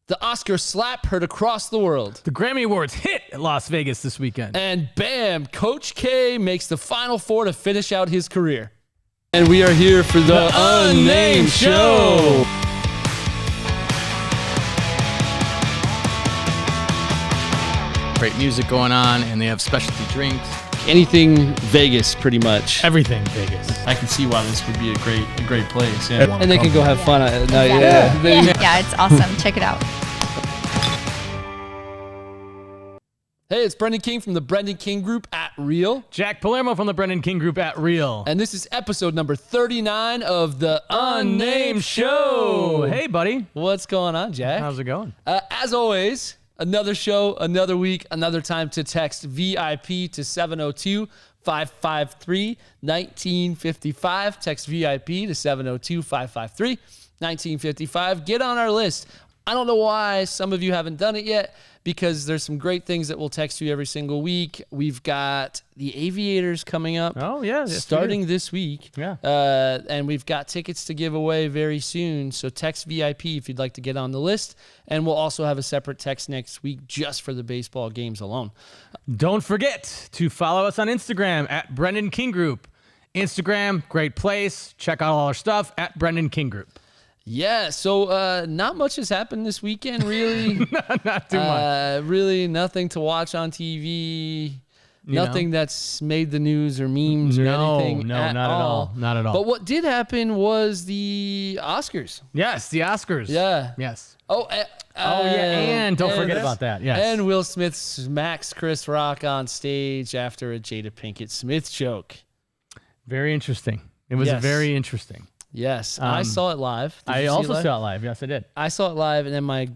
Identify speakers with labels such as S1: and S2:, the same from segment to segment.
S1: The Oscar slap heard across the world.
S2: The Grammy Awards hit at Las Vegas this weekend.
S1: And bam, 𝐂𝐩𝐿 makes the Final Four to finish out his career. And we are here for the Unnamed Show.
S2: Great music going on, and they have specialty drinks.
S1: Anything Vegas, pretty much.
S2: Everything Vegas.
S3: I can see why this would be a great place. Yeah.
S1: And they can go have fun at night.
S4: Yeah, it's awesome. Check it out.
S1: Hey, it's Brendan King from the Brendan King Group at Real.
S2: Jack Palermo from the Brendan King Group at Real.
S1: And this is episode number 39 of the Unnamed Show.
S2: Hey, buddy.
S1: What's going on, Jack?
S2: How's it going?
S1: As always, another show, another week, another time to text VIP to 702-553-1955. Text VIP to 702-553-1955. Get on our list. I don't know why some of you haven't done it yet, because there's some great things that we'll text you every single week. We've got the Aviators coming up.
S2: Oh, yeah.
S1: Starting this week.
S2: Yeah.
S1: And we've got tickets to give away very soon. So text VIP if you'd like to get on the list. And we'll also have a separate text next week just for the baseball games alone.
S2: Don't forget to follow us on Instagram at Brendan King Group. Instagram, great place. Check out all our stuff at Brendan King Group.
S1: Yeah, so not much has happened this weekend, really.
S2: Not too much.
S1: Really nothing to watch on TV. Nothing that's made the news or memes or anything.
S2: No, not at all. Not at all.
S1: But what did happen was the Oscars.
S2: Yes, the Oscars.
S1: Yeah.
S2: Yes.
S1: Yeah,
S2: and don't forget about that. Yes.
S1: And Will Smith smacks Chris Rock on stage after a Jada Pinkett Smith joke.
S2: Very interesting. It was very interesting.
S1: Yes, I saw it live. Did
S2: I
S1: you see
S2: also
S1: it live?
S2: saw it live. Yes, I did.
S1: I saw it live, and then my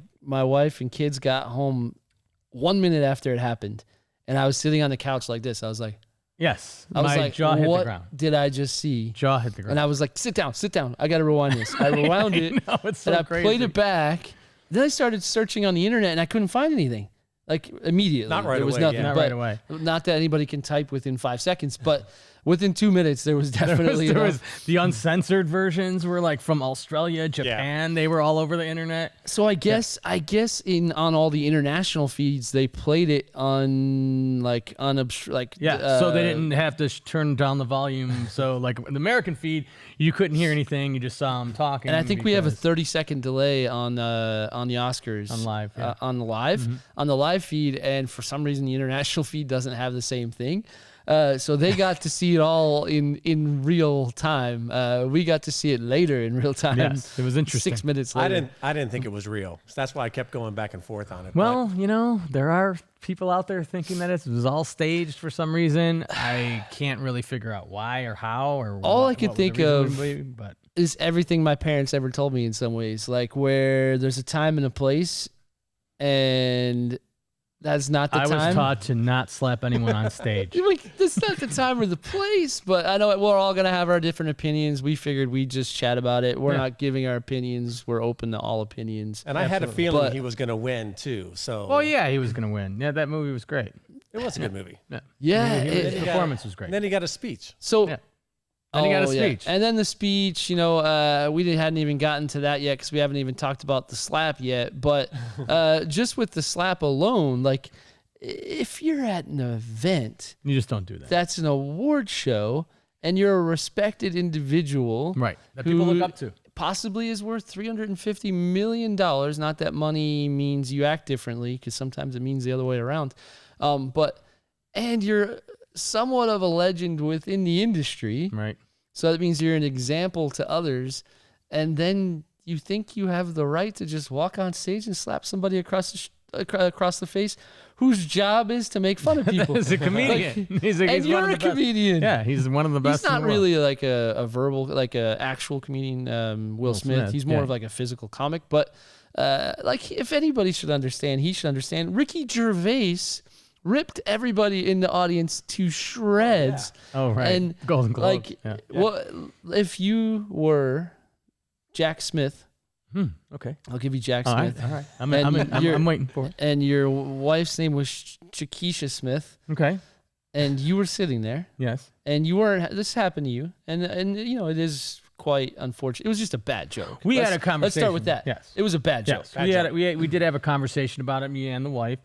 S1: wife and kids got home 1 minute after it happened, and I was sitting on the couch like this. I was like,
S2: yes.
S1: I was like,
S2: jaw hit
S1: what
S2: the ground.
S1: did I just see?
S2: Jaw hit the ground.
S1: And I was like, sit down. I got to rewind this. I rewound it,
S2: know, it's so
S1: and I
S2: crazy.
S1: played it back. Then I started searching on the internet, and I couldn't find anything. Like immediately.
S5: Not right
S1: there was
S5: away,
S1: nothing.
S5: yeah.
S2: Not
S1: but
S2: right away.
S1: Not that anybody can type within 5 seconds, but within 2 minutes, there was definitely
S2: there was
S1: enough.
S2: the uncensored versions were like from Australia, Japan. They were all over the internet.
S1: So I guess on all the international feeds, they played it on
S2: So they didn't have to turn down the volume. So like the American feed, you couldn't hear anything. You just saw them talking.
S1: And I think we have a 30-second delay on the Oscars
S2: On live, yeah.
S1: on the live feed, and for some reason the international feed doesn't have the same thing. So they got to see it all in real time. We got to see it later in real time.
S2: Yes, it was interesting.
S1: 6 minutes later.
S5: I didn't think it was real. So that's why I kept going back and forth on it.
S2: Well, there are people out there thinking that it was all staged for some reason. I can't really figure out why or how or
S1: all
S2: what,
S1: I can
S2: what the
S1: think
S2: reason
S1: of
S2: would be, but
S1: is everything my parents ever told me in some ways, like where there's a time and a place, and that's not the time.
S2: I was taught to not slap anyone on stage.
S1: Like, that's not the time or the place, but I know we're all going to have our different opinions. We figured we'd just chat about it. We're not giving our opinions. We're open to all opinions.
S5: And I had a feeling he was going to win, too. So.
S2: Well, yeah, he was going to win. Yeah, that movie was great.
S5: It was a good movie.
S1: Yeah.
S2: His performance was great.
S5: And then he got a speech.
S1: So.
S2: Yeah. And he got a speech.
S1: And then the speech, we hadn't even gotten to that yet because we haven't even talked about the slap yet. But just with the slap alone, like if you're at an event,
S2: you just don't do that.
S1: That's an award show, and you're a respected individual,
S2: right? That people look up to.
S1: Possibly is worth $350 million. Not that money means you act differently, because sometimes it means the other way around. And you're somewhat of a legend within the industry.
S2: Right.
S1: So that means you're an example to others. And then you think you have the right to just walk on stage and slap somebody across the face whose job is to make fun of people.
S2: He's a comedian.
S1: And you're a comedian.
S2: Yeah, he's one of the best.
S1: He's not really like a verbal, like a actual comedian, Will Smith. He's more of like a physical comic. But if anybody should understand, he should understand. Ricky Gervais ripped everybody in the audience to shreds.
S2: Oh, right.
S1: And
S2: Golden Globe.
S1: What if you were Jack Smith?
S2: Okay.
S1: I'll give you Jack Smith.
S2: All right. I'm waiting for it.
S1: And your wife's name was 𝐄𝐩𝐢𝐻 Smith.
S2: Okay.
S1: And you were sitting there.
S2: Yes.
S1: And you weren't. This happened to you. And it is quite unfortunate. It was just a bad joke.
S2: We had a conversation.
S1: Let's start with that.
S2: Yes.
S1: It was a bad joke.
S2: Yes. We did have a conversation about it, me and the wife,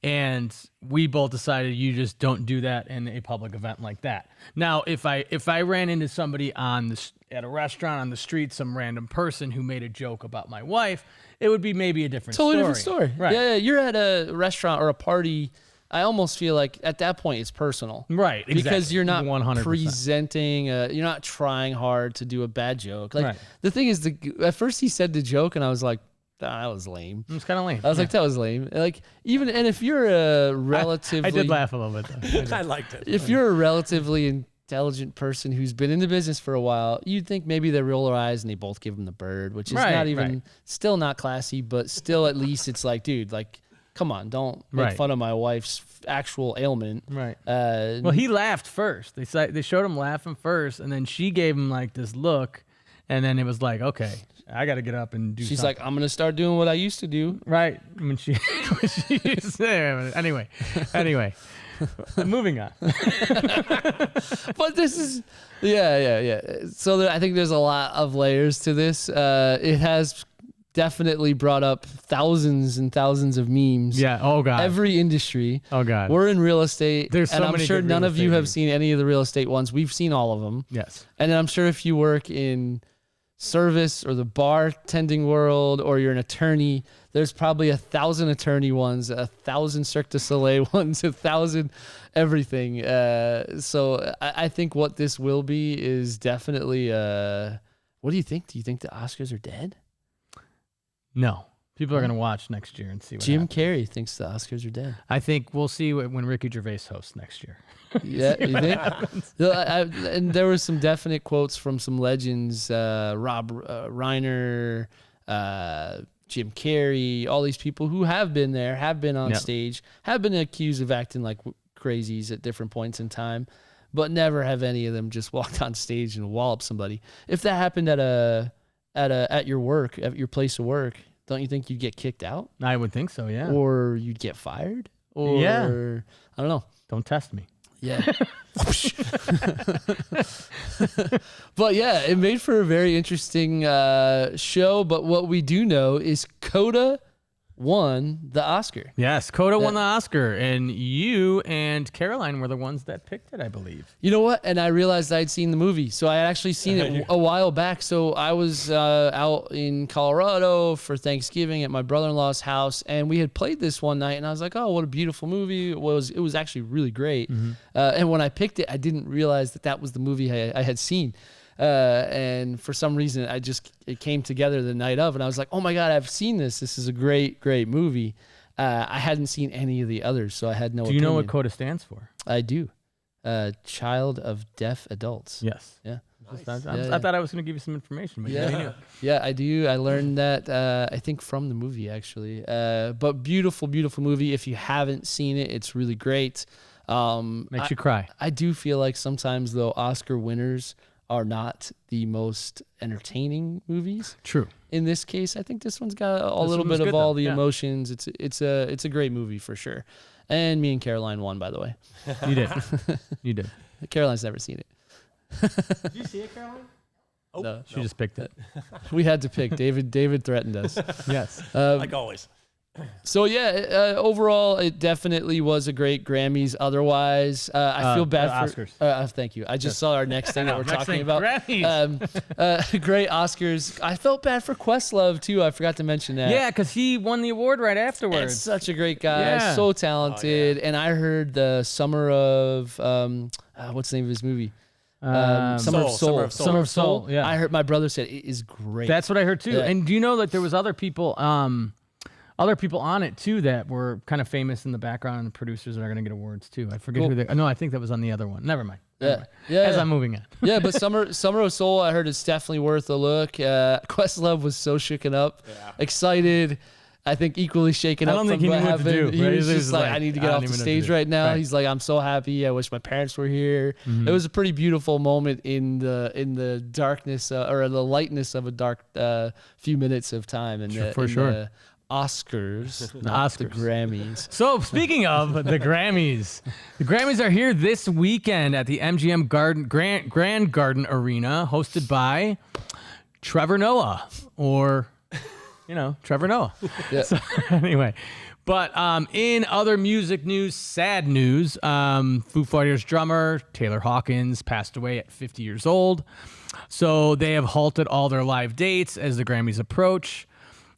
S2: and we both decided you just don't do that in a public event like that. Now, if I ran into somebody at a restaurant on the street, some random person who made a joke about my wife, it would be maybe a different story.
S1: Different story.
S2: Right.
S1: Yeah, you're at a restaurant or a party. I almost feel like at that point it's personal.
S2: Right, exactly.
S1: Because you're not
S2: 100%.
S1: presenting, you're not trying hard to do a bad joke. Like
S2: Right.
S1: the thing is, at first he said the joke and I was like, that was lame.
S2: It's kind of lame.
S1: I was like, that was lame. Like and if you're a relatively,
S2: I did laugh a little bit though.
S5: I liked it.
S1: If you're a relatively intelligent person who's been in the business for a while, you'd think maybe they roll their eyes and they both give him the bird, which is not even, still not classy, but still at least it's like, dude, like, come on, don't make fun of my wife's actual ailment.
S2: Right. Well, he laughed first. They showed him laughing first, and then she gave him like this look, and then it was like, okay, I got to get up and do
S1: She's
S2: something.
S1: like, I'm going to start doing what I used to do.
S2: Right. When she anyway, moving on.
S1: But this is, yeah. So I think there's a lot of layers to this. It has definitely brought up thousands and thousands of memes.
S2: Yeah. Oh God.
S1: Every industry.
S2: Oh God.
S1: We're in real estate.
S2: There's so
S1: and I'm
S2: many
S1: sure
S2: good
S1: none
S2: real
S1: of you
S2: estate
S1: have
S2: memes.
S1: seen any of the real estate ones. We've seen all of them.
S2: Yes.
S1: And then I'm sure if you work in service or the bartending world, or you're an attorney, there's probably 1,000 attorney ones, 1,000 Cirque du Soleil ones, 1,000 everything. So I think what this will be is definitely, what do you think? Do you think the Oscars are dead?
S2: No. People are going to watch next year and see what
S1: Jim
S2: happens.
S1: Carrey thinks the Oscars are dead.
S2: I think we'll see when Ricky Gervais hosts next year.
S1: Yeah, you think? And there were some definite quotes from some legends, Rob Reiner, Jim Carrey, all these people who have been there, have been on stage, have been accused of acting like crazies at different points in time, but never have any of them just walked on stage and walloped somebody. If that happened at your work, at your place of work, don't you think you'd get kicked out?
S2: I would think so, yeah.
S1: Or you'd get fired? Or I don't know.
S2: Don't test me.
S1: Yeah. But yeah, it made for a very interesting show. But what we do know is CODA won the Oscar.
S2: Yes, CODA won the Oscar, and you and Caroline were the ones that picked it, I believe.
S1: You know what? And I realized I'd seen the movie. So I had actually seen it a while back. So I was out in Colorado for Thanksgiving at my brother-in-law's house, and we had played this one night, and I was like, oh, what a beautiful movie. It was actually really great. And when I picked it, I didn't realize that was the movie I had seen. And for some reason, it came together the night of, and I was like, oh my God, I've seen this. This is a great, great movie. I hadn't seen any of the others, so I had no opinion.
S2: Do you know what CODA stands for?
S1: I do. Child of Deaf Adults.
S2: Yes.
S1: Yeah.
S2: Nice. I thought I was going to give you some information, but you knew.
S1: Yeah, I do. I learned that, I think, from the movie, actually. But beautiful, beautiful movie. If you haven't seen it, it's really great.
S2: Makes you cry.
S1: I do feel like sometimes, though, Oscar winners are not the most entertaining movies.
S2: True.
S1: In this case, I think this one's got a little bit of all the emotions. It's a great movie for sure. And me and Caroline won, by the way.
S2: You did. You did.
S1: Caroline's never seen it.
S5: Did you see it, Caroline? Oh,
S1: No.
S2: She just picked it.
S1: We had to pick. David threatened us.
S2: Yes.
S5: Like always.
S1: So yeah, overall, it definitely was a great Grammys. Otherwise, I feel bad for
S2: Oscars.
S1: Thank you. I just saw our next thing that we're talking about.
S2: Grammys.
S1: Great Oscars. I felt bad for Questlove too. I forgot to mention that.
S2: Yeah, because he won the award right afterwards.
S1: That's such a great guy.
S2: Yeah.
S1: So talented. And I heard the Summer of what's the name of his movie? Summer of Soul.
S2: Yeah.
S1: I heard my brother said it is great.
S2: That's what I heard too.
S1: Yeah.
S2: And do you know that there was other people on it too that were kind of famous in the background, and the producers are going to get awards too. I forget who they. No, I think that was on the other one. Never mind.
S1: Yeah.
S2: As I'm moving on.
S1: Yeah, but Summer of Soul, I heard it's definitely worth a look. Questlove was so shooken up, excited. I think equally shaken up.
S2: I don't think he knew what to do.
S1: He was just like, I need to get off the stage right now. Right. He's like, I'm so happy. I wish my parents were here. Mm-hmm. It was a pretty beautiful moment in the darkness or the lightness of a dark few minutes of time. And
S2: for sure.
S1: Oscars,
S2: The
S1: not
S2: Oscars.
S1: the Grammys.
S2: So speaking of the Grammys are here this weekend at the MGM Grand Garden Arena, hosted by Trevor Noah, or Trevor Noah.
S1: Yeah.
S2: So, anyway, but in other music news, sad news, Foo Fighters drummer Taylor Hawkins passed away at 50 years old. So they have halted all their live dates as the Grammys approach.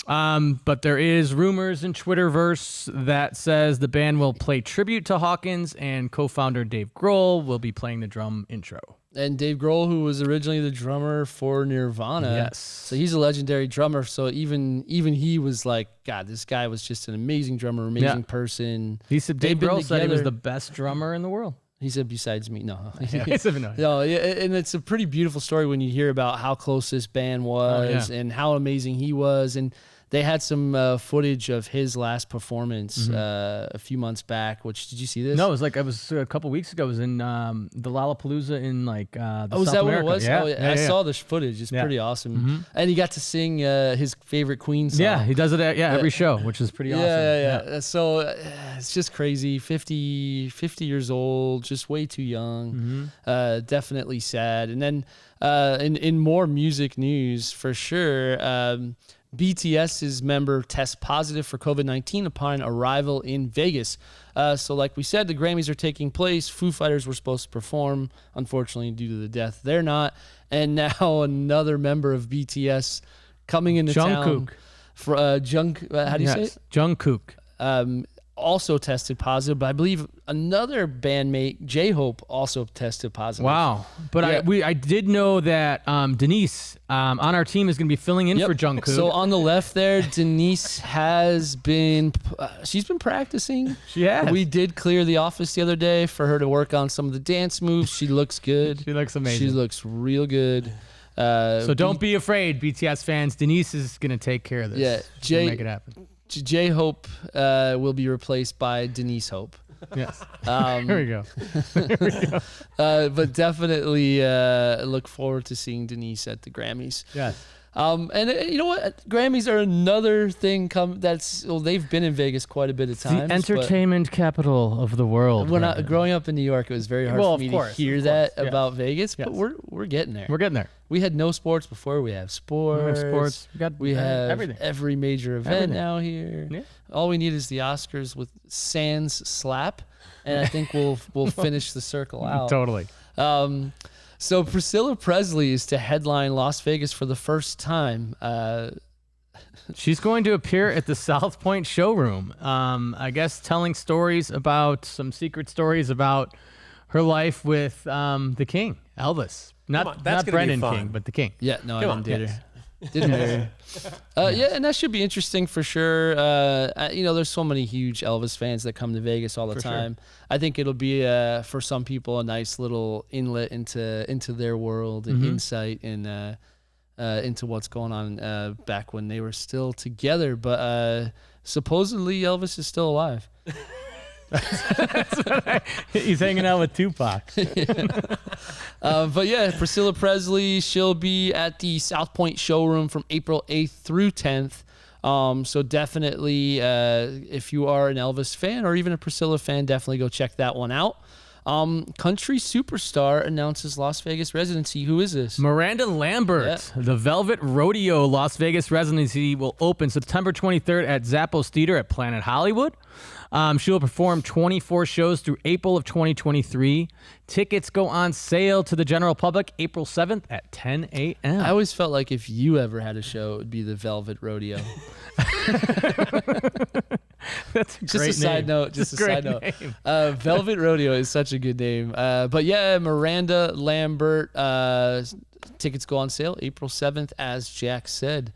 S2: But there is rumors in Twitterverse that says the band will play tribute to Hawkins, and co-founder Dave Grohl will be playing the drum intro.
S1: And Dave Grohl, who was originally the drummer for Nirvana.
S2: Yes.
S1: So he's a legendary drummer. So even he was like, God, this guy was just an amazing drummer, amazing person.
S2: He said Dave Grohl said he was the best drummer in the world.
S1: He said, besides me, no.
S2: He said no.
S1: No, yeah, and it's a pretty beautiful story when you hear about how close this band was and how amazing he was. And they had some footage of his last performance a few months back. Which, did you see this?
S2: No, it was a couple weeks ago. It was in the Lollapalooza in the
S1: is
S2: South
S1: that
S2: America.
S1: what it was?
S2: Yeah.
S1: Oh, yeah. I saw the footage. It's pretty awesome. And he got to sing his favorite Queen song.
S2: Yeah, he does it at every show, which is pretty awesome.
S1: Yeah. So it's just crazy. 50 years old, just way too young. Definitely sad. And then in more music news, for sure, BTS's member tests positive for COVID-19 upon arrival in Vegas. So like we said, the Grammys are taking place. Foo Fighters were supposed to perform. Unfortunately, due to the death, they're not. And now another member of BTS coming into town. How do you say it?
S2: Jungkook.
S1: Also tested positive, but I believe another bandmate, 𝐤𝐤𝐢𝐻, also tested positive.
S2: Wow. But I did know that Denise on our team is going to be filling in for Jungkook.
S1: So on the left there, Denise has been, she's been practicing.
S2: She has.
S1: We did clear the office the other day for her to work on some of the dance moves. She looks good.
S2: She looks amazing.
S1: She looks real good.
S2: So don't be afraid, BTS fans. Denise is going to take care of this.
S1: Yeah,
S2: make it happen.
S1: 𝐤𝐤𝐢𝐻 will be replaced by Denise Hope.
S2: Yes. Here we go.
S1: But definitely look forward to seeing Denise at the Grammys.
S2: Yes.
S1: And you know what? Grammys are another thing they've been in Vegas quite a bit of times.
S2: The entertainment capital of the world.
S1: When growing up in New York, it was very hard for me to hear that about Vegas, but we're getting there.
S2: We're getting there.
S1: We had no sports before. We have sports.
S2: We have
S1: everything. Every major event now here. Yeah. All we need is the Oscars with sans slap, and I think we'll finish the circle out.
S2: Totally.
S1: So Priscilla Presley is to headline Las Vegas for the first time.
S2: She's going to appear at the South Point showroom. I guess telling some secret stories about her life with the King, Elvis. Not Brendan King, but the King.
S1: Yeah, no, I didn't date her. Didn't marry her. Yeah, and that should be interesting for sure. There's so many huge Elvis fans that come to Vegas all the time. Sure. I think it'll be for some people a nice little inlet into their world and insight and into what's going on back when they were still together. But supposedly Elvis is still alive.
S2: He's hanging out with Tupac.
S1: But yeah, Priscilla Presley, she'll be at the South Point showroom from April 8th through 10th. So definitely, if you are an Elvis fan or even a Priscilla fan, definitely go check that one out. Country superstar announces Las Vegas residency. Who is this?
S2: Miranda Lambert. Yeah. The Velvet Rodeo Las Vegas residency will open September 23rd at Zappos Theater at Planet Hollywood. She will perform 24 shows through April of 2023. Tickets go on sale to the general public April 7th at 10 a.m.
S1: I always felt like if you ever had a show, it would be the Velvet Rodeo.
S2: That's a great
S1: side note. Just a side note. Velvet Rodeo is such a good name. But yeah, Miranda Lambert. Tickets go on sale April 7th, as Jack said.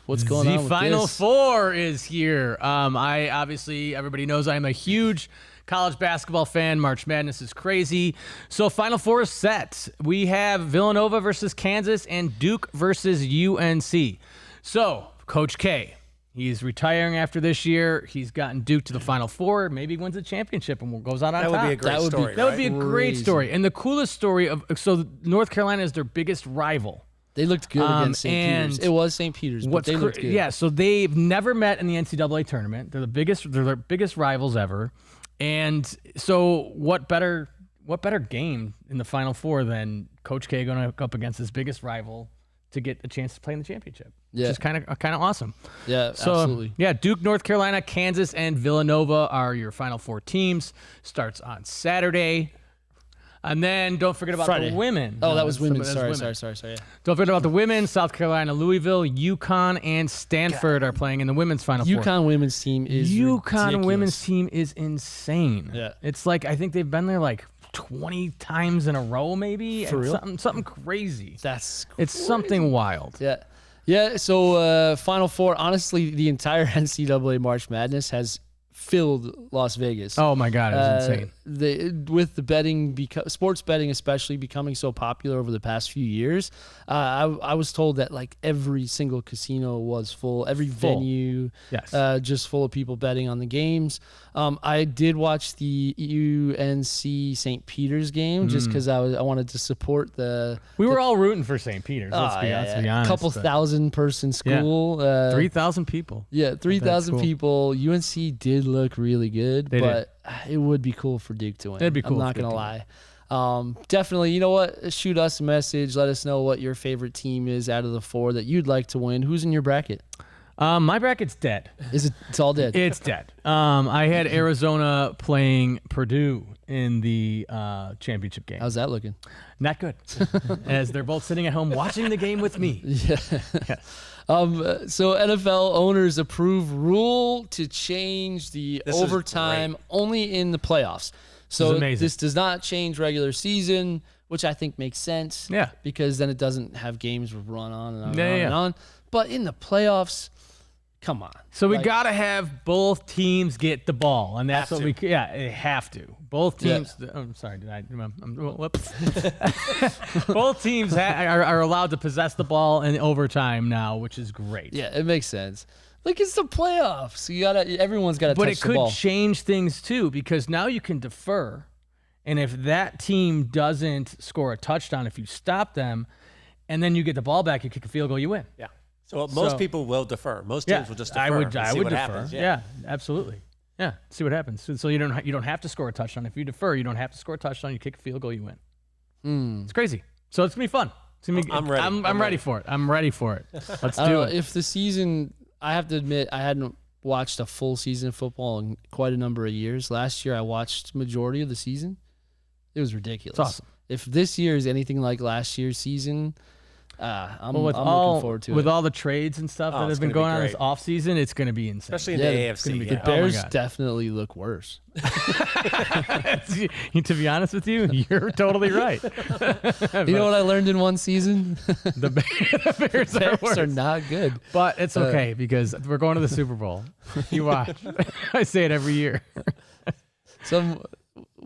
S1: What's going on with
S2: the Final
S1: this?
S2: Four is here. I obviously, everybody knows I'm a huge college basketball fan. March Madness is crazy. So Final Four is set. We have Villanova versus Kansas and Duke versus UNC. So Coach K, he's retiring after this year. He's gotten Duke to the Final Four. Maybe wins a championship and goes out on top.
S5: That would be a great story.
S2: That would be a great story. And the coolest story so North Carolina is their biggest rival.
S1: They looked good against St. Peter's. It was St. Peter's, but they looked good.
S2: Yeah, so they've never met in the NCAA tournament. They're their biggest rivals ever. And so what better game in the Final Four than Coach K going up against his biggest rival to get a chance to play in the championship?
S1: Yeah.
S2: Which is kind of awesome.
S1: Yeah,
S2: so,
S1: absolutely.
S2: Yeah, Duke, North Carolina, Kansas, and Villanova are your Final Four teams. Starts on Saturday. And then don't forget about
S1: Friday.
S2: The women.
S1: Oh, that was women. Sorry. Yeah.
S2: Don't forget about the women. South Carolina, Louisville, UConn, and Stanford are playing in the women's Final Four.
S1: UConn women's team is ridiculous.
S2: Women's team is insane.
S1: Yeah.
S2: It's like, I think they've been there like 20 times in a row, maybe.
S1: For real?
S2: Something crazy.
S1: It's
S2: something wild.
S1: Yeah. Yeah, so Final Four, honestly, the entire NCAA March Madness has filled Las Vegas.
S2: Oh my God, it was insane.
S1: With the betting, sports betting especially becoming so popular over the past few years, I was told that like every single casino was full, every venue, just full of people betting on the games. I did watch the UNC St. Peter's game just because I wanted to support the.
S2: We were all rooting for St. Peter's. Let's be honest.
S1: A couple thousand person school.
S2: 3,000 people.
S1: Yeah, 3,000 people. UNC did look really good, but it would be cool for Duke to win.
S2: It'd be cool.
S1: I'm not going to lie. Definitely, you know what? Shoot us a message. Let us know what your favorite team is out of the 4 that you'd like to win. Who's in your bracket?
S2: My bracket's dead.
S1: It's all dead?
S2: It's dead. I had Arizona playing Purdue in the championship game.
S1: How's that looking?
S2: Not good. As they're both sitting at home watching the game with me.
S1: Yeah. So NFL owners approve rule to change the overtime only in the playoffs. So this does not change regular season, which I think makes sense.
S2: Yeah.
S1: Because then it doesn't have games run on and on and on. But in the playoffs, come on.
S2: So we got to have both teams get the ball, and that's what we have to. Both teams. Yeah. I'm sorry. Whoops. Both teams are allowed to possess the ball in overtime now, which is great.
S1: Yeah, it makes sense. Like, it's the playoffs. Everyone's got to touch the ball.
S2: But it could change things too, because now you can defer, and if that team doesn't score a touchdown, if you stop them, and then you get the ball back, you kick a field goal, you win.
S5: Yeah. So most people will defer. Most teams will just defer.
S2: I would defer.
S5: Happens.
S2: Yeah, absolutely. Yeah, see what happens. So you don't have to score a touchdown. If you defer, you don't have to score a touchdown. You kick a field goal, you win. It's crazy. So it's gonna be fun.
S5: I'm ready.
S2: I'm ready for it. I'm ready for it. Let's do it.
S1: If the season, I have to admit, I hadn't watched a full season of football in quite a number of years. Last year, I watched majority of the season. It was ridiculous.
S2: It's awesome.
S1: If this year is anything like last year's season, I'm looking forward to it.
S2: With all the trades and stuff that have been going on this offseason, it's going to be insane.
S5: Especially in the AFC.
S1: The Bears definitely look worse.
S2: To be honest with you, you're totally right.
S1: You know what I learned in one season?
S2: The Bears
S1: are not good.
S2: But it's okay because we're going to the Super Bowl. You watch. I say it every year.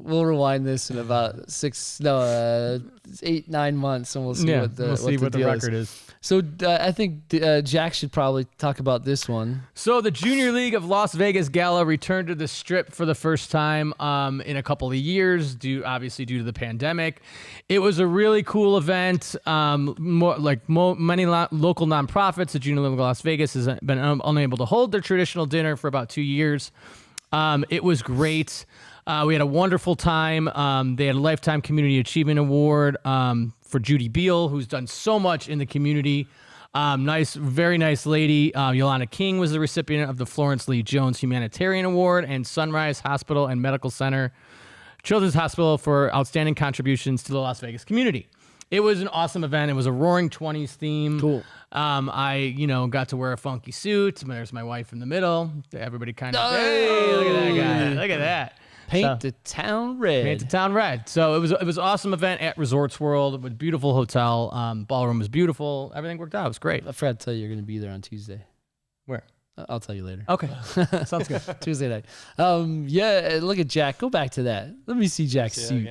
S1: We'll rewind this in about 8-9 months, and we'll see what the record is. So I think Jack should probably talk about this one.
S2: So the Junior League of Las Vegas Gala returned to the Strip for the first time in a couple of years, due to the pandemic. It was a really cool event. Many local nonprofits, the Junior League of Las Vegas has been unable to hold their traditional dinner for about 2 years. It was great. We had a wonderful time. They had a Lifetime Community Achievement Award for Judy Beal, who's done so much in the community. Very nice lady. Yolanda King was the recipient of the Florence Lee Jones Humanitarian Award, and Sunrise Hospital and Medical Center, Children's Hospital, for outstanding contributions to the Las Vegas community. It was an awesome event. It was a Roaring 20s theme.
S1: Cool.
S2: I got to wear a funky suit. There's my wife in the middle. Everybody kind of, hey, look at that guy. Look at that.
S1: Paint the town red.
S2: Paint the town red. So it was an awesome event at Resorts World with a beautiful hotel. Ballroom was beautiful. Everything worked out. It was great.
S1: I forgot to tell you you're going to be there on Tuesday.
S2: Where?
S1: I'll tell you later.
S2: Okay. Sounds good.
S1: Tuesday night. Look at Jack. Go back to that. Let me see Jack's suit.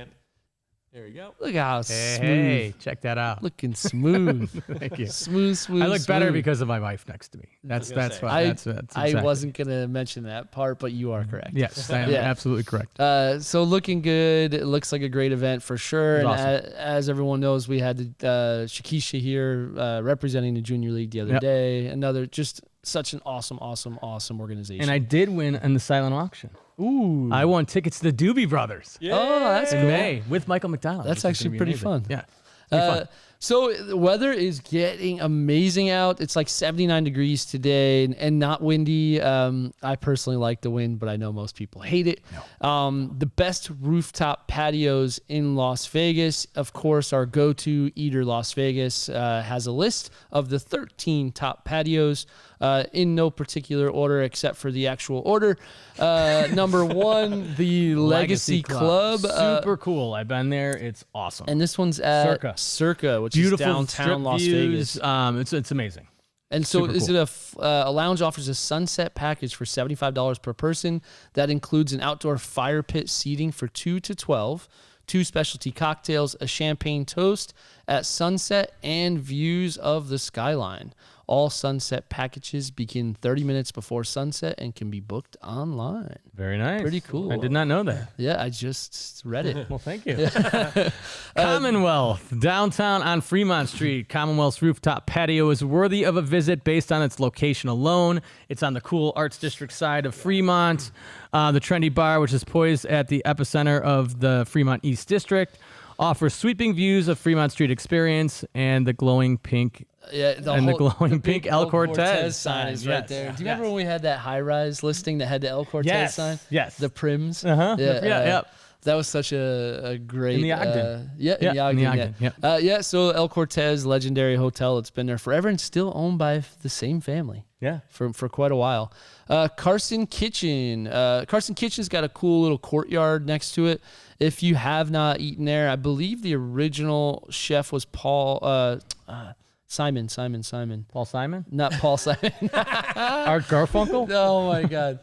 S5: There you go.
S1: Look how smooth.
S2: Hey, check that out.
S1: Looking smooth.
S2: Thank you.
S1: Smooth.
S2: I look better because of my wife next to me. That's why. That's
S1: I wasn't gonna mention that part, but you are correct.
S2: Yes, I am absolutely correct.
S1: So looking good. It looks like a great event for sure. And
S2: awesome.
S1: as everyone knows, we had 𝐤𝐲𝐻𝐸 here representing the Junior League the other day. Another just such an awesome organization.
S2: And I did win in the silent auction.
S1: Ooh.
S2: I won tickets to the Doobie Brothers.
S5: Yeah.
S1: Oh, that's
S2: in
S1: cool.
S2: May with Michael McDonald.
S1: That's actually pretty fun.
S2: Yeah.
S1: So the weather is getting amazing out. It's like 79 degrees today and not windy. I personally like the wind, but I know most people hate it. No. The best rooftop patios in Las Vegas, of course, our go-to Eater Las Vegas has a list of the 13 top patios in no particular order except for the actual order. Number 1, the Legacy Club.
S2: Super cool. I've been there. It's awesome.
S1: And this one's at Circa, which
S2: beautiful
S1: is downtown Las Vegas.
S2: It's amazing.
S1: And so
S2: Super
S1: is
S2: cool.
S1: it a lounge offers a sunset package for $75 per person. That includes an outdoor fire pit seating for 2 to 12, 2 specialty cocktails, a champagne toast at sunset, and views of the skyline. All sunset packages begin 30 minutes before sunset and can be booked online.
S2: Very nice.
S1: Pretty cool.
S2: I did not know that.
S1: Yeah, I just read it.
S2: Well, thank you. Commonwealth, downtown on Fremont Street. Commonwealth's rooftop patio is worthy of a visit based on its location alone. It's on the cool Arts District side of Fremont. The trendy bar, which is poised at the epicenter of the Fremont East District, offers sweeping views of Fremont Street experience and the glowing pink the pink El Cortez
S1: sign is right there. Do you remember when we had that high-rise listing that had the El Cortez sign?
S2: Yes.
S1: The Prims.
S2: Yeah.
S1: That was such a great...
S2: In the Ogden.
S1: In the Ogden. So El Cortez, legendary hotel. It's been there forever and still owned by the same family.
S2: Yeah.
S1: For quite a while. Carson Kitchen. Carson Kitchen's got a cool little courtyard next to it. If you have not eaten there, I believe the original chef was Simon.
S2: Paul Simon?
S1: Not Paul Simon.
S2: Art Garfunkel?
S1: Oh, my God.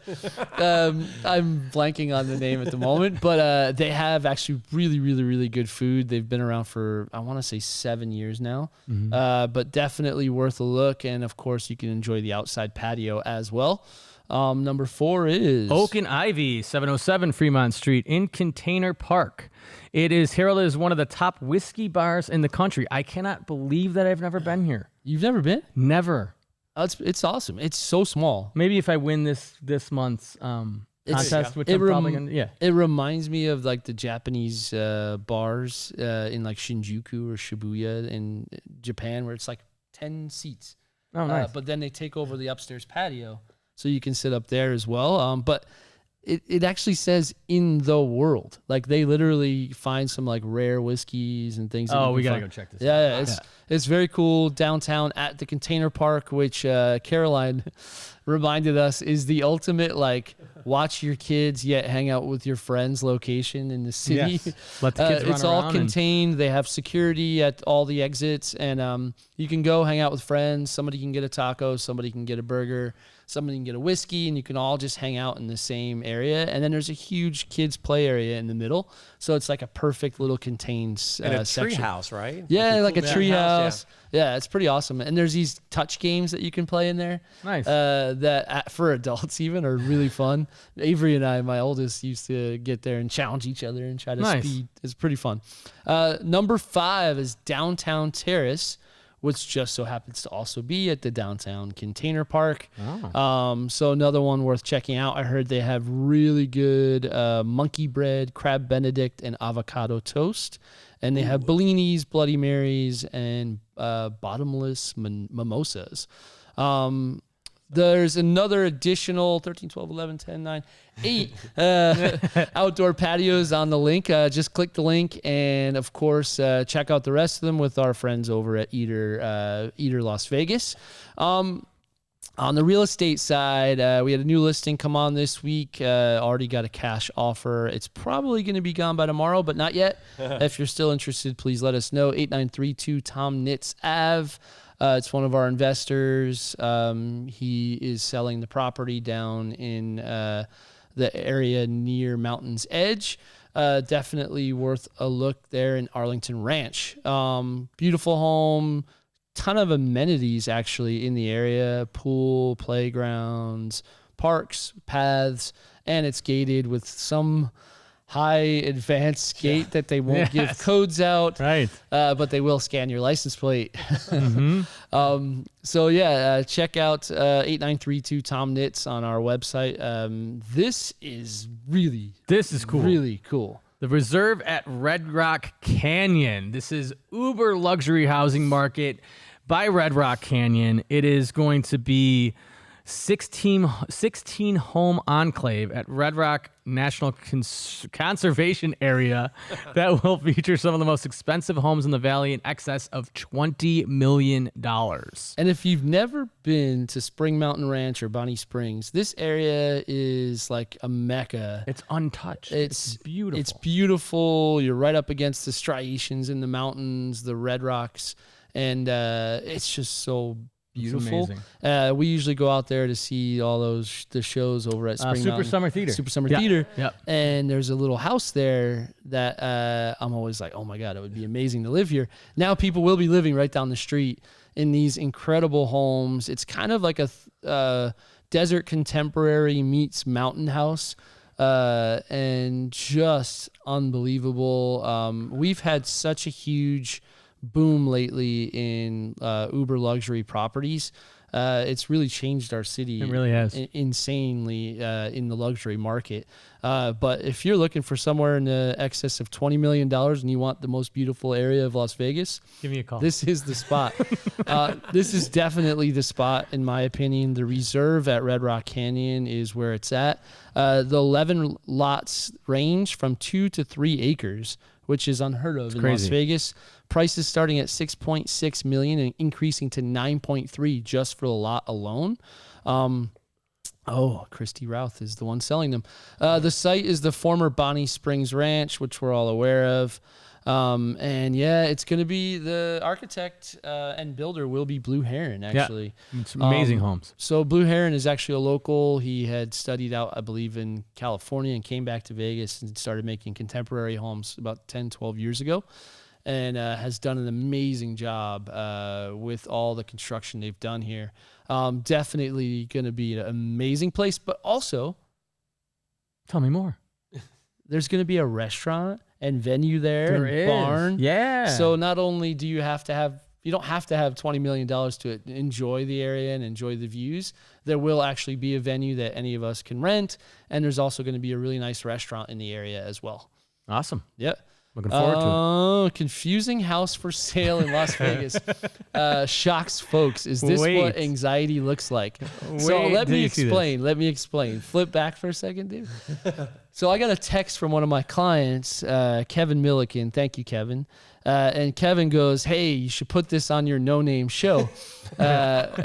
S1: I'm blanking on the name at the moment, but they have actually really, really, really good food. They've been around for, I want to say 7 years now, but definitely worth a look. And, of course, you can enjoy the outside patio as well. Number 4 is
S2: Oak and Ivy, 707 Fremont Street in Container Park. It is heralded as one of the top whiskey bars in the country. I cannot believe that I've never been here.
S1: You've never been?
S2: Never.
S1: Oh, it's awesome. It's so small.
S2: Maybe if I win this month's contest, which I'm probably going to, yeah.
S1: It reminds me of like the Japanese bars in like Shinjuku or Shibuya in Japan where it's like 10 seats.
S2: Oh, nice.
S1: But then they take over the upstairs patio so you can sit up there as well. But it actually says in the world. Like they literally find some like rare whiskeys and things.
S2: Oh, we got to go check this out.
S1: Yeah, it's very cool downtown at the Container Park, which Caroline reminded us is the ultimate like watch your kids yet hang out with your friends location in the city.
S2: Yes. Let the kids run
S1: It's all
S2: around
S1: contained. They have security at all the exits, and you can go hang out with friends. Somebody can get a taco, somebody can get a burger, somebody can get a whiskey, and you can all just hang out in the same area. And then there's a huge kids play area in the middle, so it's like a perfect little contained
S5: and a
S1: section.
S5: tree house, right?
S1: Yeah, like a tree house.
S5: Yeah.
S1: Yeah, it's pretty awesome. And there's these touch games that you can play in there.
S2: Nice.
S1: That for adults even are really fun. Avery and I, my oldest, used to get there and challenge each other and try to speed. It's pretty fun. Number 5 is Downtown Terrace, which just so happens to also be at the Downtown Container Park.
S2: Oh.
S1: So another one worth checking out. I heard they have really good monkey bread, crab benedict, and avocado toast. And they have Bellinis, Bloody Marys, and bottomless mimosas. There's another additional 13, 12, 11, 10, 9, 8 outdoor patios on the link. Just click the link and, of course, check out the rest of them with our friends over at Eater Las Vegas. On the real estate side, we had a new listing come on this week. Already got a cash offer. It's probably going to be gone by tomorrow, but not yet. If you're still interested, please let us know. 8932 Tom Nitz Ave. It's one of our investors. He is selling the property down in the area near Mountain's Edge. definitely worth a look there in Arlington Ranch. Beautiful home, ton of amenities actually in the area, pool, playgrounds, parks, paths, and it's gated with some high advanced gate that they won't give codes out,
S2: right?
S1: But they will scan your license plate. So check out 8932 Tom Knits on our website. This is cool. Really cool.
S2: The Reserve at Red Rock Canyon. This is uber luxury housing market by Red Rock Canyon. It is going to be 16 home enclave at Red Rock National Conservation Area that will feature some of the most expensive homes in the valley in excess of $20 million.
S1: And if you've never been to Spring Mountain Ranch or Bonnie Springs, this area is like a mecca.
S2: It's untouched. It's beautiful.
S1: It's beautiful. You're right up against the striations in the mountains, the red rocks, and it's just so beautiful. We usually go out there to see all the shows over at Spring Mountain.
S2: Summer Theater.
S1: Super Summer Theater.
S2: Yep.
S1: And there's a little house there that I'm always like, oh my God, it would be amazing to live here. Now people will be living right down the street in these incredible homes. It's kind of like a desert contemporary meets mountain house. And just unbelievable. We've had such a huge boom lately in uber luxury properties. It's really changed our city.
S2: It really has.
S1: Insanely in the luxury market. But if you're looking for somewhere in the excess of $20 million and you want the most beautiful area of Las Vegas,
S2: give me a call.
S1: This is the spot. This is definitely the spot, in my opinion. The Reserve at Red Rock Canyon is where it's at. The 11 lots range from 2 to 3 acres, which is unheard of in Las Vegas. Prices starting at $6.6 million and increasing to $9.3 just for the lot alone. Christy Routh is the one selling them. The site is the former Bonnie Springs Ranch, which we're all aware of. It's going to be the architect and builder will be Blue Heron, actually.
S2: Yeah, it's amazing homes.
S1: So Blue Heron is actually a local. He had studied out, I believe, in California and came back to Vegas and started making contemporary homes about 10, 12 years ago. And has done an amazing job with all the construction they've done here. Definitely going to be an amazing place, but also...
S2: Tell me more.
S1: There's going to be a restaurant and venue there.
S2: There is.
S1: Barn.
S2: Yeah.
S1: So not only do you have to have... You don't have to have $20 million to enjoy the area and enjoy the views. There will actually be a venue that any of us can rent, and there's also going to be a really nice restaurant in the area as well.
S2: Awesome.
S1: Yep.
S2: Looking forward to it.
S1: Confusing house for sale in Las Vegas. Shocks folks. Is this what anxiety looks like? So let me explain. Flip back for a second, dude. So I got a text from one of my clients, Kevin Milliken. Thank you, Kevin. And Kevin goes, hey, you should put this on your no-name show,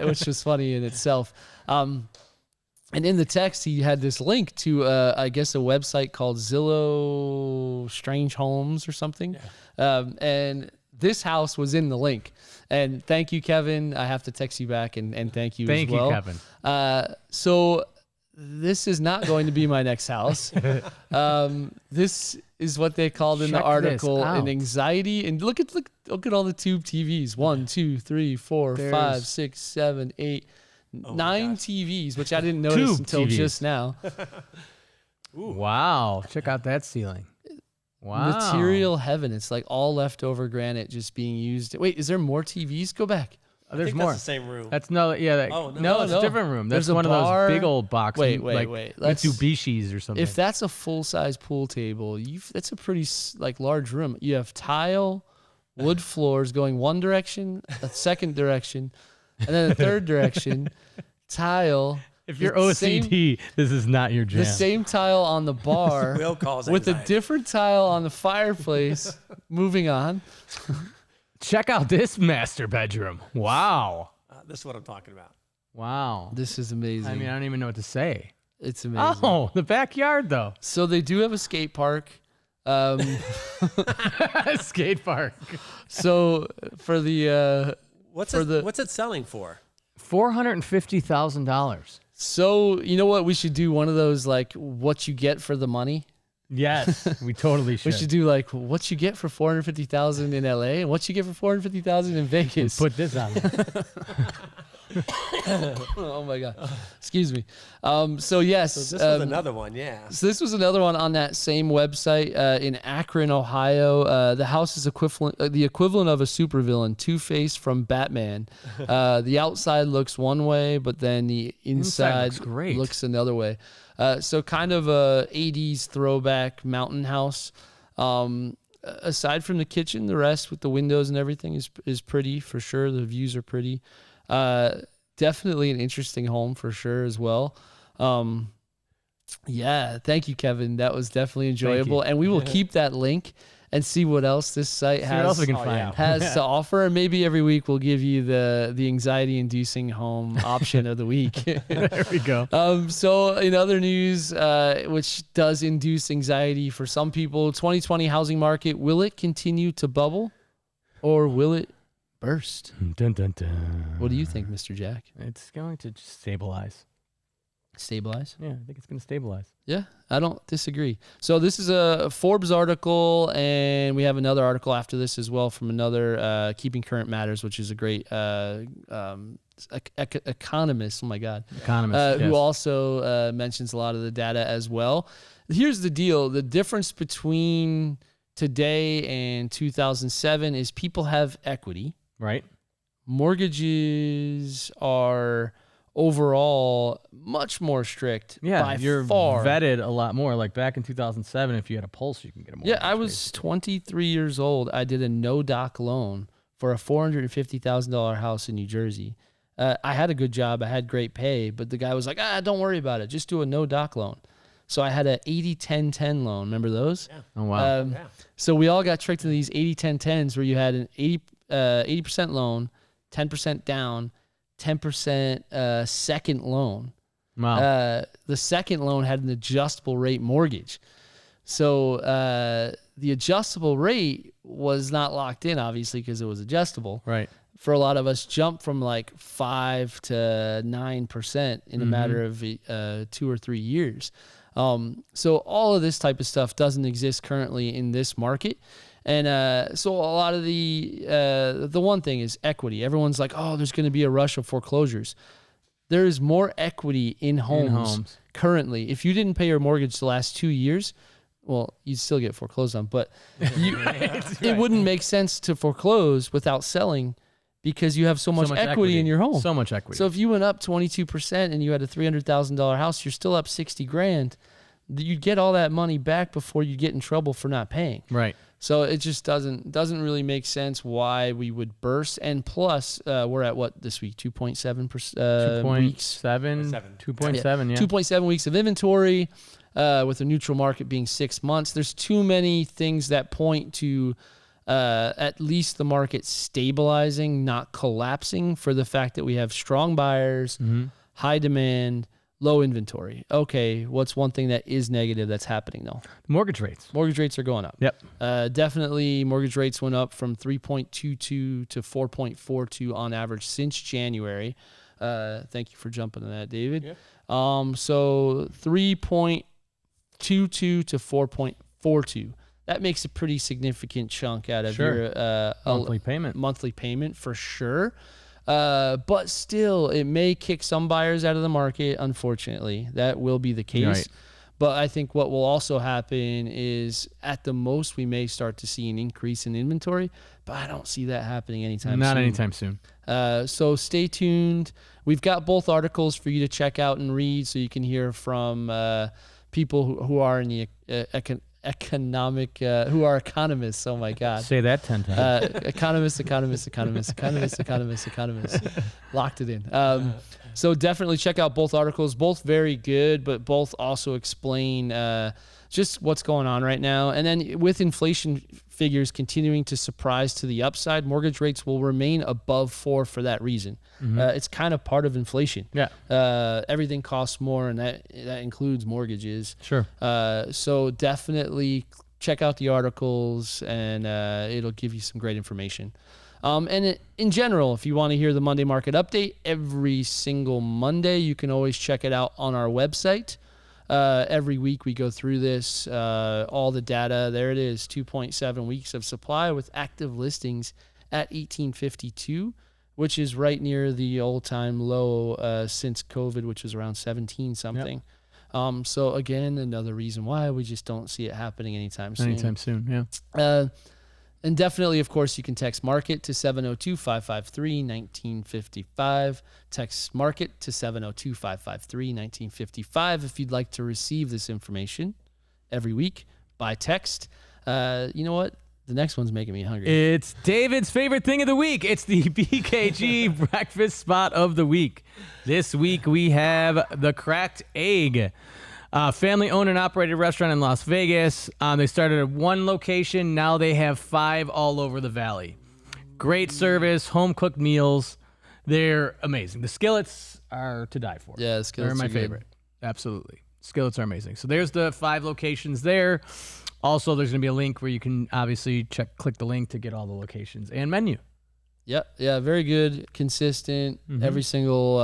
S1: which was funny in itself. And in the text, he had this link to, I guess, a website called Zillow Strange Homes or something. Yeah. And this house was in the link. And thank you, Kevin. I have to text you back and thank you as well.
S2: Thank you, Kevin.
S1: So this is not going to be my next house. This is what they called in the article an anxiety. And look at all the tube TVs. 1, 2, 3, 4, 5, 6, 7, 8. 9 TVs, which I didn't notice until just now.
S2: Wow. Check out that ceiling. Wow.
S1: Material heaven. It's like all leftover granite just being used. Wait, is there more TVs? Go back.
S2: There's more.
S5: That's the same room.
S2: That's no, it's a different room. That's one of those big old boxes.
S1: Wait.
S2: Mitsubishis or something.
S1: If that's a full-size pool table, that's a pretty large room. You have tile, wood floors going one direction, a second direction, and then a third direction, tile.
S2: If you're OCD, this is not your jam.
S1: The same tile on the bar with a different tile on the fireplace. Moving on.
S2: Check out this master bedroom. Wow.
S5: This is what I'm talking about.
S2: Wow.
S1: This is amazing.
S2: I mean, I don't even know what to say.
S1: It's amazing.
S2: Oh, the backyard, though.
S1: So they do have a skate park.
S2: Skate park.
S1: So for the...
S5: What's it selling for?
S2: $450,000.
S1: So you know what? We should do one of those, like, what you get for the money.
S2: Yes, we totally should.
S1: We should do like what you get for $450,000 in LA and what you get for $450,000 in Vegas.
S2: Put this on there.
S1: Oh my God. Excuse me. So yes.
S5: So this was another one, yeah.
S1: So this was another one on that same website in Akron, Ohio. The house is the equivalent of a supervillain, Two-Face from Batman. The outside looks one way, but then the inside looks another way. So kind of a 80s throwback mountain house. Aside from the kitchen, the rest with the windows and everything is pretty for sure. The views are pretty. Definitely an interesting home for sure as well. Yeah, thank you, Kevin. That was definitely enjoyable. And we will keep that link and see what else this site has to offer. And maybe every week we'll give you the anxiety-inducing home option of the week.
S2: There we go.
S1: So in other news, which does induce anxiety for some people, 2020 housing market, will it continue to bubble or will it burst?
S2: Dun, dun, dun.
S1: What do you think, Mr. Jack?
S2: It's going to just stabilize.
S1: Stabilize?
S2: Yeah, I think it's going to stabilize.
S1: Yeah, I don't disagree. So this is a Forbes article, and we have another article after this as well from another Keeping Current Matters, which is a great economist. Oh my God,
S2: economist,
S1: who also mentions a lot of the data as well. Here's the deal: the difference between today and 2007 is people have equity.
S2: Right.
S1: Mortgages are overall much more strict.
S2: Yeah,
S1: by
S2: you're
S1: far.
S2: vetted a lot more. Like back in 2007, if you had a pulse, you can get a mortgage.
S1: Yeah, I was 23 years old. I did a no-doc loan for a $450,000 house in New Jersey. I had a good job. I had great pay, but the guy was like, don't worry about it. Just do a no-doc loan. So I had an 80-10-10 loan. Remember those? Yeah.
S2: Oh, wow.
S1: So we all got tricked into these 80-10-10s where you had an 80% loan, 10% down, 10% second loan.
S2: Wow.
S1: The second loan had an adjustable rate mortgage. So the adjustable rate was not locked in, obviously, because it was adjustable.
S2: Right.
S1: For a lot of us, jumped from like 5 to 9% in a matter of 2 or 3 years. So all of this type of stuff doesn't exist currently in this market. And so a lot of the one thing is equity. Everyone's like, there's going to be a rush of foreclosures. There is more equity in homes currently. If you didn't pay your mortgage the last 2 years, well, you'd still get foreclosed on, but it wouldn't make sense to foreclose without selling because you have so much equity in your home.
S2: So much equity.
S1: So if you went up 22% and you had a $300,000 house, you're still up $60,000. You'd get all that money back before you get in trouble for not paying.
S2: Right.
S1: So it just doesn't really make sense why we would burst. And plus, we're at what this week? 2.7 weeks.
S2: 2.7, yeah.
S1: 2.7 weeks of inventory with a neutral market being 6 months. There's too many things that point to at least the market stabilizing, not collapsing, for the fact that we have strong buyers, high demand, low inventory. Okay, what's one thing that is negative that's happening though?
S2: Mortgage rates.
S1: Mortgage rates are going up.
S2: Yep.
S1: Definitely mortgage rates went up from 3.22 to 4.42 on average since January. Thank you for jumping on that, David.
S5: Yep.
S1: So 3.22 to 4.42. That makes a pretty significant chunk out of your monthly payment for sure. But still, it may kick some buyers out of the market, unfortunately. That will be the case. Right. But I think what will also happen is, at the most, we may start to see an increase in inventory, but I don't see that happening anytime soon.
S2: Not anytime soon.
S1: So stay tuned. We've got both articles for you to check out and read so you can hear from people who are in the who are economists. Oh my God.
S2: Say that 10 times.
S1: Economists. Locked it in. So definitely check out both articles. Both very good, but both also explain just what's going on right now. And then with inflation figures continuing to surprise to the upside, mortgage rates will remain above 4 for that reason. It's kind of part of inflation.
S2: Yeah.
S1: Everything costs more, and that includes mortgages.
S2: Sure.
S1: So definitely check out the articles, and it'll give you some great information. And in general, if you want to hear the Monday Market Update every single Monday, you can always check it out on our website. Every week we go through this, all the data. There it is, 2.7 weeks of supply with active listings at 1852, which is right near the all-time low since COVID, which was around 17 something. Yep. So again, another reason why we just don't see it happening anytime soon.
S2: Yeah.
S1: And definitely, of course, you can text MARKET to 702-553-1955. Text MARKET to 702-553-1955 if you'd like to receive this information every week by text. You know what? The next one's making me hungry.
S2: It's David's favorite thing of the week. It's the BKG Breakfast Spot of the Week. This week we have the Cracked Egg. Family-owned and operated restaurant in Las Vegas. They started at one location. Now they have 5 all over the valley. Great service, home-cooked meals. They're amazing. The skillets are to die for.
S1: Yeah, the skillets
S2: are my favorite. Absolutely. Skillets are amazing. So there's the 5 locations there. Also, there's going to be a link where you can obviously click the link to get all the locations and menu.
S1: Yeah, very good, consistent. Mm-hmm. Every single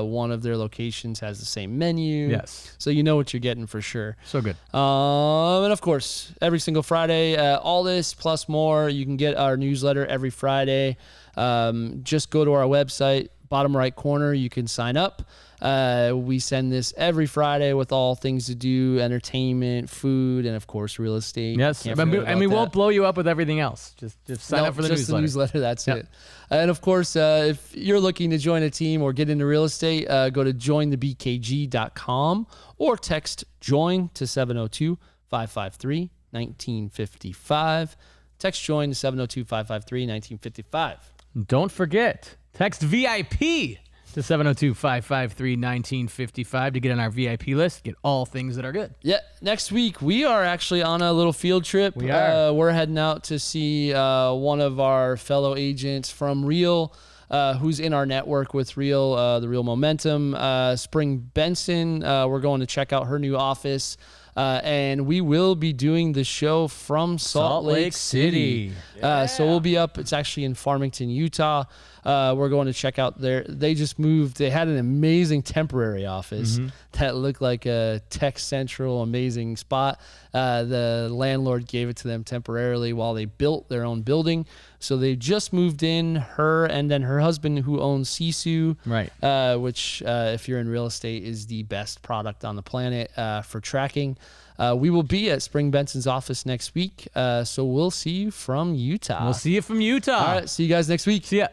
S1: one of their locations has the same menu.
S2: Yes.
S1: So you know what you're getting for sure.
S2: So good.
S1: And of course, every single Friday, all this plus more. You can get our newsletter every Friday. Just go to our website, bottom right corner. You can sign up. We send this every Friday with all things to do, entertainment, food, and of course, real estate.
S2: Yes, and we won't blow you up with everything else. Just sign up for the newsletter.
S1: Just the newsletter, that's it. And of course, if you're looking to join a team or get into real estate, go to jointhebkg.com or text JOIN to 702-553-1955. Text JOIN to 702-553-1955.
S2: Don't forget, text VIP to 702-553-1955 to get on our VIP list, get all things that are good.
S1: Yeah, next week we are actually on a little field trip.
S2: We are.
S1: We're heading out to see one of our fellow agents from Real, who's in our network with Real, the Real Momentum. Spring Benson, we're going to check out her new office. And we will be doing the show from Salt Lake City. So we'll be up. It's actually in Farmington, Utah. We're going to check out they just moved. They had an amazing temporary office that looked like a tech central, amazing spot. The landlord gave it to them temporarily while they built their own building. So they just moved in, her and then her husband, who owns Sisu,
S2: right?
S1: Which, if you're in real estate, is the best product on the planet for tracking. We will be at Spring Benson's office next week. So we'll see you from Utah.
S2: We'll see you from Utah.
S1: All right. See you guys next week.
S2: See ya.